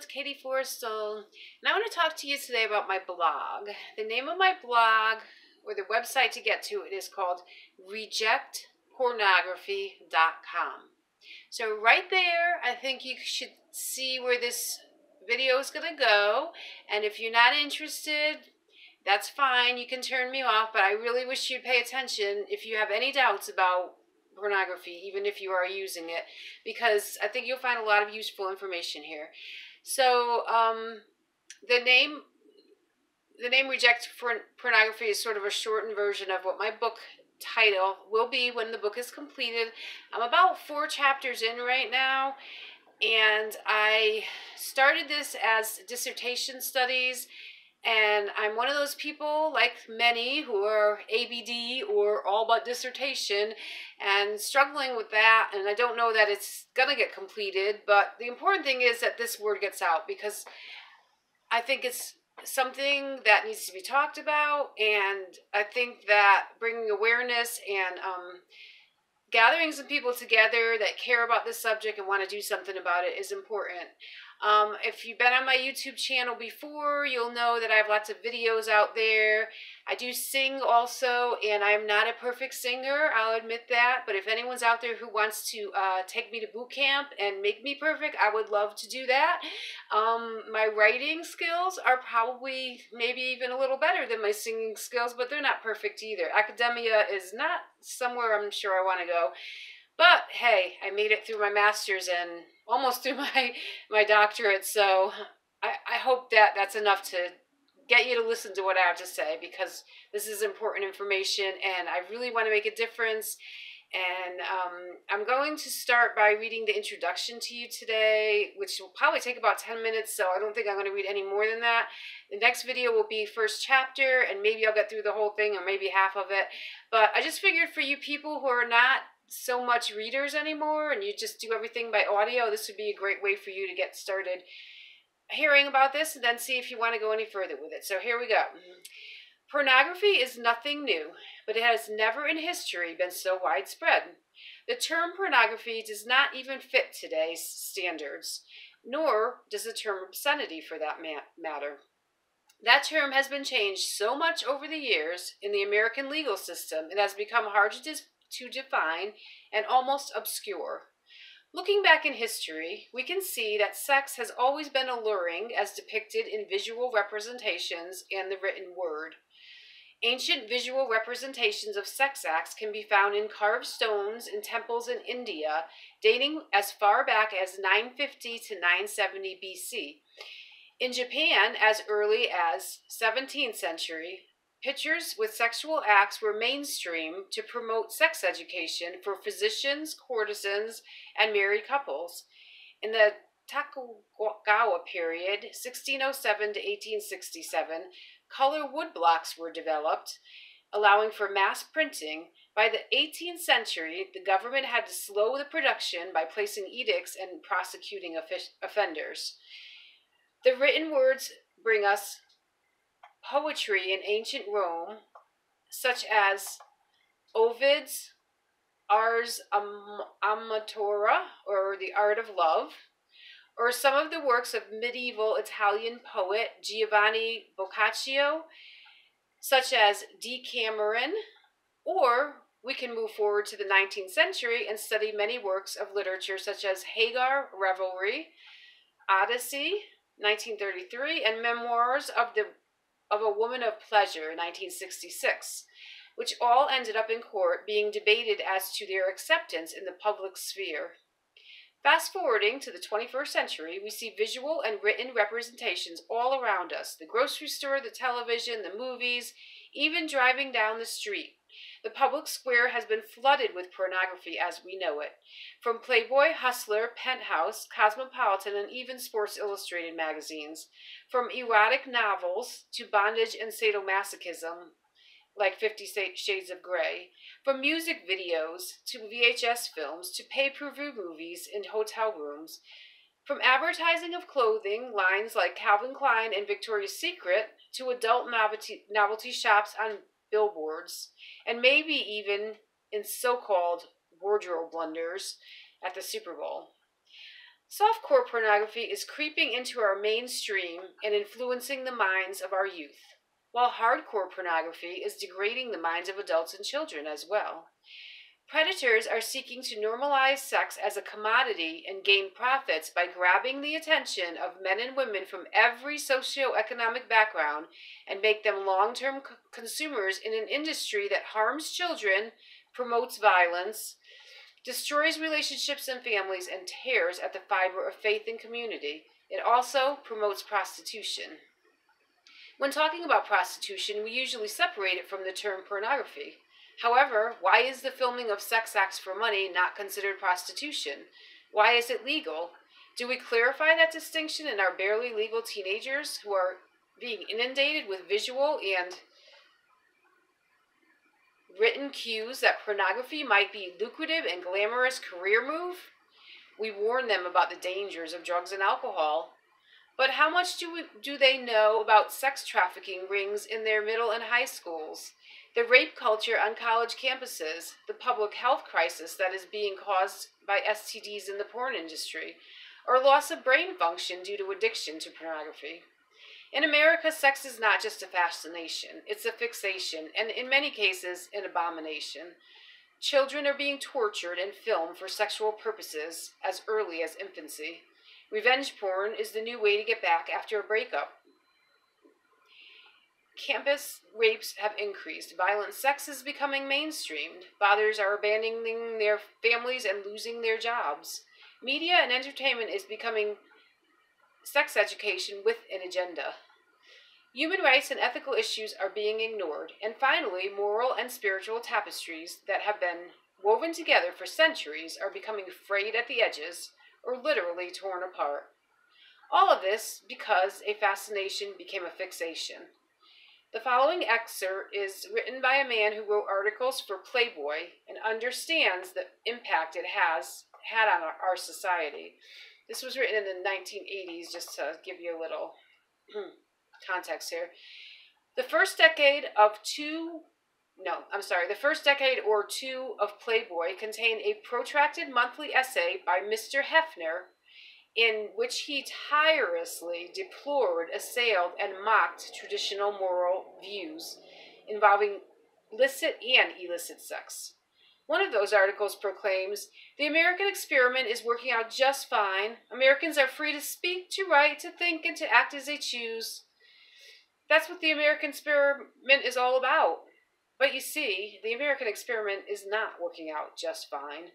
it's Katie Forrestal, and I want to talk to you today about my blog. The name of my blog, or the website to get to it, is called rejectpornography.com. So right there, I think you should see where this video is going to go, and if you're not interested, that's fine, you can turn me off, but I really wish you'd pay attention if you have any doubts about pornography, even if you are using it, because I think you'll find a lot of useful information here. So the name Reject Pornography is sort of a shortened version of what my book title will be when the book is completed. I'm about 4 chapters in right now, and I started this as dissertation studies. And I'm one of those people, like many, who are ABD or all but dissertation and struggling with that. And I don't know that it's going to get completed. But the important thing is that this word gets out, because I think it's something that needs to be talked about. And I think that bringing awareness and gathering some people together that care about this subject and want to do something about it is important. If you've been on my YouTube channel before, you'll know that I have lots of videos out there. I do sing also, and I'm not a perfect singer, I'll admit that, but if anyone's out there who wants to take me to boot camp and make me perfect, I would love to do that. My writing skills are probably maybe even a little better than my singing skills, but they're not perfect either. Academia is not somewhere I'm sure I want to go. But hey, I made it through my master's and almost through my doctorate, so I hope that that's enough to get you to listen to what I have to say, because this is important information and I really want to make a difference. And I'm going to start by reading the introduction to you today, which will probably take about 10 minutes, so I don't think I'm going to read any more than that. The next video will be first chapter, and maybe I'll get through the whole thing or maybe half of it. But I just figured for you people who are not so much readers anymore and you just do everything by audio, this would be a great way for you to get started hearing about this and then see if you want to go any further with it. So here we go. Pornography is nothing new, but it has never in history been so widespread. The term pornography does not even fit today's standards, nor does the term obscenity for that matter. That term has been changed so much over the years in the American legal system, it has become hard to define and almost obscure. Looking back in history, we can see that sex has always been alluring as depicted in visual representations and the written word. Ancient visual representations of sex acts can be found in carved stones in temples in India, dating as far back as 950 to 970 BC. In Japan, as early as 17th century, pictures with sexual acts were mainstream to promote sex education for physicians, courtesans, and married couples. In the Tokugawa period, 1607 to 1867, color woodblocks were developed, allowing for mass printing. By the 18th century, the government had to slow the production by placing edicts and prosecuting offenders. The written words bring us poetry in ancient Rome, such as Ovid's Ars Amatora, or The Art of Love, or some of the works of medieval Italian poet Giovanni Boccaccio, such as Decameron, or we can move forward to the 19th century and study many works of literature such as Hagar Revelry, Odyssey, 1933, and Memoirs of a Woman of Pleasure, 1966, which all ended up in court being debated as to their acceptance in the public sphere. Fast forwarding to the 21st century, we see visual and written representations all around us: the grocery store, the television, the movies, even driving down the street. The public square has been flooded with pornography as we know it, from Playboy, Hustler, Penthouse, Cosmopolitan, and even Sports Illustrated magazines, from erotic novels to bondage and sadomasochism, like 50 Shades of Grey, from music videos to VHS films to pay-per-view movies in hotel rooms, from advertising of clothing lines like Calvin Klein and Victoria's Secret to adult novelty shops on billboards, and maybe even in so-called wardrobe blunders at the Super Bowl. Softcore pornography is creeping into our mainstream and influencing the minds of our youth, while hardcore pornography is degrading the minds of adults and children as well. Predators are seeking to normalize sex as a commodity and gain profits by grabbing the attention of men and women from every socioeconomic background and make them long-term consumers in an industry that harms children, promotes violence, destroys relationships and families, and tears at the fiber of faith and community. It also promotes prostitution. When talking about prostitution, we usually separate it from the term pornography. However, why is the filming of sex acts for money not considered prostitution? Why is it legal? Do we clarify that distinction in our barely legal teenagers who are being inundated with visual and written cues that pornography might be a lucrative and glamorous career move? We warn them about the dangers of drugs and alcohol. But how much do they know about sex trafficking rings in their middle and high schools? The rape culture on college campuses, the public health crisis that is being caused by STDs in the porn industry, or loss of brain function due to addiction to pornography. In America, sex is not just a fascination, it's a fixation, and in many cases, an abomination. Children are being tortured and filmed for sexual purposes as early as infancy. Revenge porn is the new way to get back after a breakup. Campus rapes have increased. Violent sex is becoming mainstreamed. Fathers are abandoning their families and losing their jobs. Media and entertainment is becoming sex education with an agenda. Human rights and ethical issues are being ignored. And finally, moral and spiritual tapestries that have been woven together for centuries are becoming frayed at the edges or literally torn apart. All of this because a fascination became a fixation. The following excerpt is written by a man who wrote articles for Playboy and understands the impact it has had on our society. This was written in the 1980s, just to give you a little context here. The first decade or two of Playboy contained a protracted monthly essay by Mr. Hefner in which he tirelessly deplored, assailed, and mocked traditional moral views involving licit and illicit sex. One of those articles proclaims, "The American experiment is working out just fine. Americans are free to speak, to write, to think, and to act as they choose." That's what the American experiment is all about. But you see, the American experiment is not working out just fine.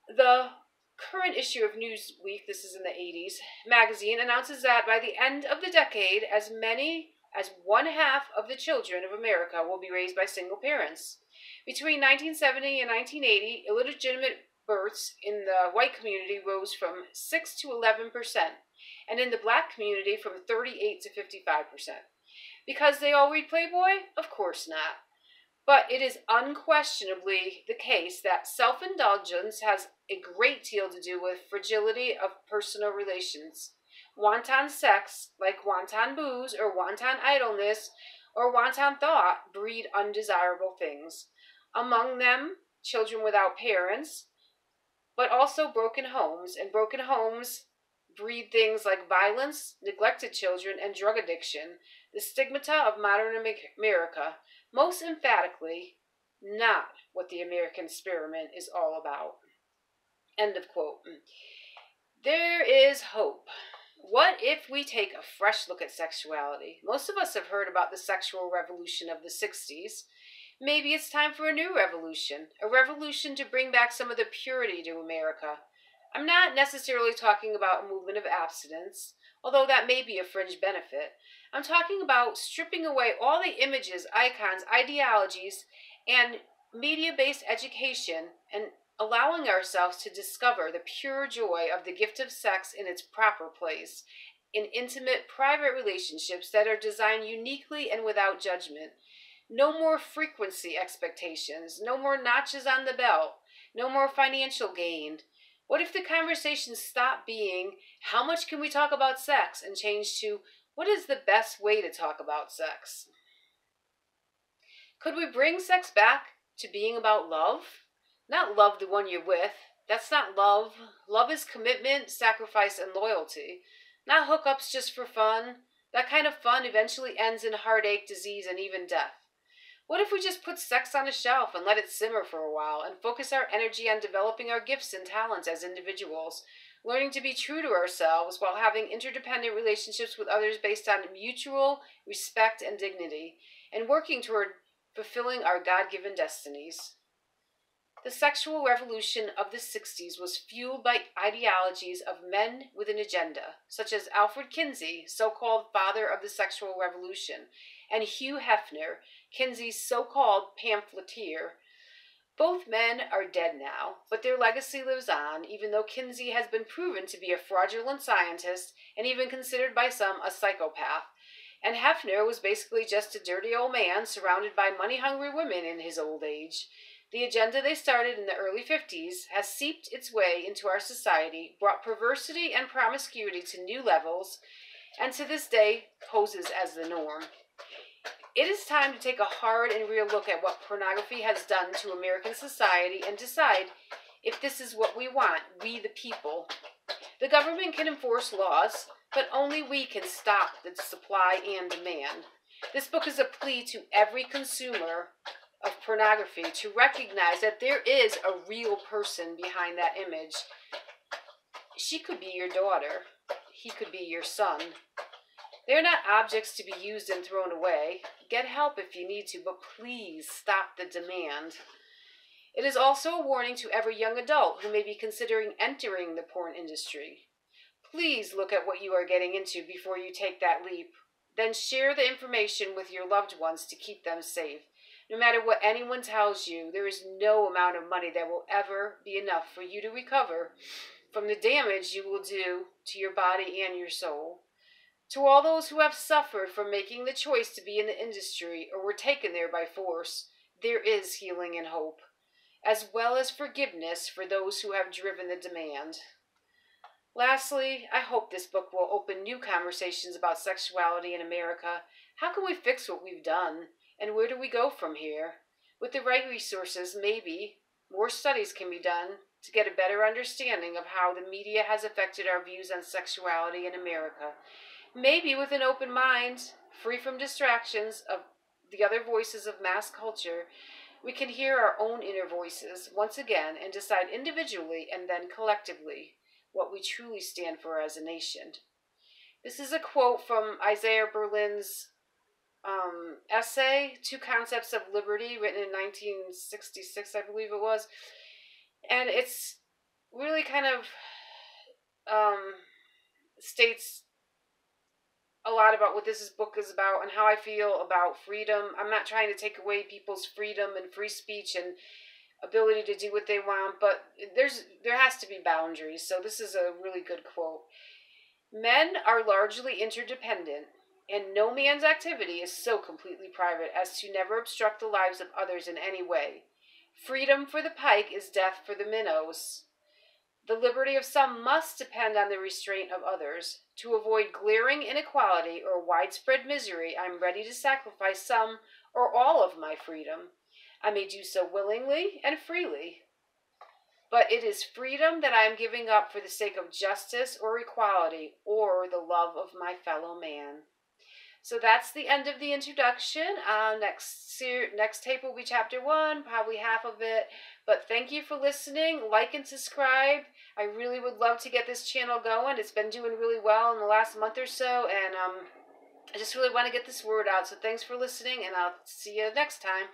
The current issue of Newsweek, this is in the 80s, magazine announces that by the end of the decade, as many as 1/2 of the children of America will be raised by single parents. Between 1970 and 1980, illegitimate births in the white community rose from 6 to 11%, and in the black community from 38 to 55%. Because they all read Playboy? Of course not. But it is unquestionably the case that self-indulgence has a great deal to do with fragility of personal relations. Wanton sex, like wanton booze or wanton idleness or wanton thought, breed undesirable things. Among them, children without parents, but also broken homes. And broken homes breed things like violence, neglected children, and drug addiction, the stigmata of modern America. Most emphatically, not what the American experiment is all about. End of quote. There is hope. What if we take a fresh look at sexuality? Most of us have heard about the sexual revolution of the 60s. Maybe it's time for a new revolution, a revolution to bring back some of the purity to America. I'm not necessarily talking about a movement of abstinence, although that may be a fringe benefit. I'm talking about stripping away all the images, icons, ideologies, and media-based education and allowing ourselves to discover the pure joy of the gift of sex in its proper place, in intimate, private relationships that are designed uniquely and without judgment. No more frequency expectations, no more notches on the belt, no more financial gain. What if the conversation stopped being, how much can we talk about sex, and changed to, what is the best way to talk about sex? Could we bring sex back to being about love? Not love the one you're with, That's not love. Love is commitment, sacrifice, and loyalty. Not hookups just for fun. That kind of fun eventually ends in heartache, disease, and even death. What if we just put sex on a shelf and let it simmer for a while and focus our energy on developing our gifts and talents as individuals, learning to be true to ourselves while having interdependent relationships with others based on mutual respect and dignity, and working toward fulfilling our God-given destinies? The sexual revolution of the 60s was fueled by ideologies of men with an agenda, such as Alfred Kinsey, so-called father of the sexual revolution, and Hugh Hefner, Kinsey's so-called pamphleteer. Both men are dead now, but their legacy lives on, even though Kinsey has been proven to be a fraudulent scientist and even considered by some a psychopath. And Hefner was basically just a dirty old man surrounded by money-hungry women in his old age. The agenda they started in the early 50s has seeped its way into our society, brought perversity and promiscuity to new levels, and to this day poses as the norm. It is time to take a hard and real look at what pornography has done to American society and decide if this is what we want, we the people. The government can enforce laws, but only we can stop the supply and demand. This book is a plea to every consumer of pornography to recognize that there is a real person behind that image. She could be your daughter. He could be your son. They're not objects to be used and thrown away. Get help if you need to, but please stop the demand. It is also a warning to every young adult who may be considering entering the porn industry. Please look at what you are getting into before you take that leap. Then share the information with your loved ones to keep them safe. No matter what anyone tells you, there is no amount of money that will ever be enough for you to recover from the damage you will do to your body and your soul. To all those who have suffered from making the choice to be in the industry or were taken there by force, there is healing and hope, as well as forgiveness for those who have driven the demand. Lastly, I hope this book will open new conversations about sexuality in America. How can we fix what we've done? And where do we go from here? With the right resources, maybe more studies can be done to get a better understanding of how the media has affected our views on sexuality in America. Maybe with an open mind, free from distractions of the other voices of mass culture, we can hear our own inner voices once again and decide individually and then collectively what we truly stand for as a nation. This is a quote from Isaiah Berlin's essay, Two Concepts of Liberty, written in 1966, I believe it was. And it's really kind of states a lot about what this book is about and how I feel about freedom. I'm not trying to take away people's freedom and free speech and ability to do what they want, but there has to be boundaries. So this is a really good quote. Men are largely interdependent, and no man's activity is so completely private as to never obstruct the lives of others in any way. Freedom for the pike is death for the minnows. The liberty of some must depend on the restraint of others. To avoid glaring inequality or widespread misery, I am ready to sacrifice some or all of my freedom. I may do so willingly and freely. But it is freedom that I am giving up for the sake of justice or equality or the love of my fellow man. So that's the end of the introduction. Next tape will be chapter 1, probably half of it. But thank you for listening. Like and subscribe. I really would love to get this channel going. It's been doing really well in the last month or so, and I just really want to get this word out. So thanks for listening, and I'll see you next time.